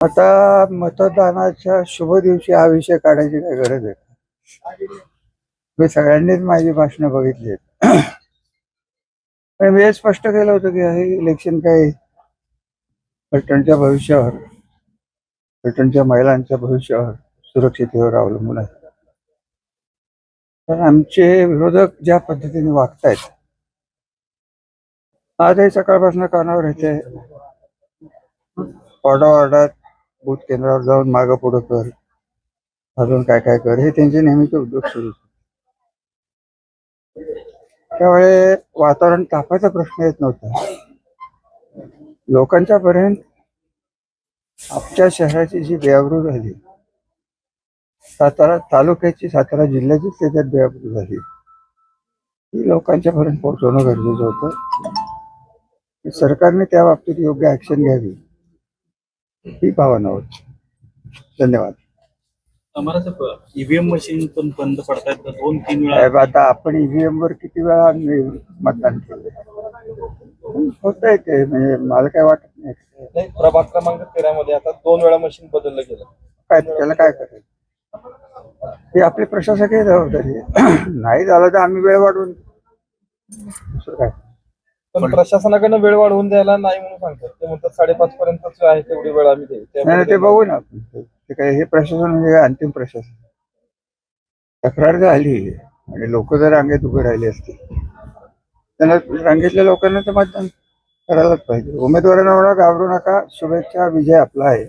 आता मतदानाच्या शुभ दिवशी हा विषय काढायची काय गरज आहे? मी सगळ्यांनीच माझी भाषणं बघितली आहेत. पण मी हे स्पष्ट केलं होतं की हे इलेक्शन काही पैठणच्या भविष्यावर, पैठणच्या महिलांच्या भविष्यावर, सुरक्षितेवर अवलंबून आहे. पण आमचे विरोधक ज्या पद्धतीने वागतायत, आजही सकाळपासून कानावर येते, ऑर्डात बूथ केंद्रावर जाऊन मागं पुढं कर, अजून काय काय कर, हे त्यांचे नेहमीचे उद्योग सुरू. त्यामुळे वातावरण तापायचा प्रश्न येत नव्हता. लोकांच्या पर्यंत आमच्या शहराची जी बेअब्रू झाली, सातारा तालुक्याची, सातारा जिल्ह्याची त्याच्यात बेअब्रू झाली, ही लोकांच्या पर्यंत पोहोचवणं गरजेचं होतं. सरकारने त्या बाबतीत योग्य ऍक्शन घ्यावी, ही भावना होती. धन्यवाद. ईव्हीएम मशीन पण बंद पडतायत 2-3 वेळा. आता आपण ईव्हीएम वर किती वेळा मतदान केलं होत आहे ते, म्हणजे मला काय वाटत नाही. प्रभाग क्रमांक 13 मध्ये आता 2 वेळा मशीन बदललं गेलं. काय त्याला काय करायचं, ही आपली प्रशासकीय जबाबदारी आहे. नाही झालं तर आम्ही वेळ वाढवून काय. पण प्रशासनाकडनं वेळ वाढवून द्यायला नाही म्हणून सांगतात. ते म्हणतात 5:30 पर्यंतच आहे तेवढी वेळ आम्ही देऊ. नाही ते बघू ना आपण. ते काय हे प्रशासन म्हणजे अंतिम प्रशासन. तक्रार झाली आणि लोक जर रांगेत उभे राहिले असतील, त्यांना रांगेतल्या लोकांना तर मतदान करायलाच पाहिजे. उमेदवारांना एवढा घाबरू नका. शुभेच्छा, विजय आपला आहे.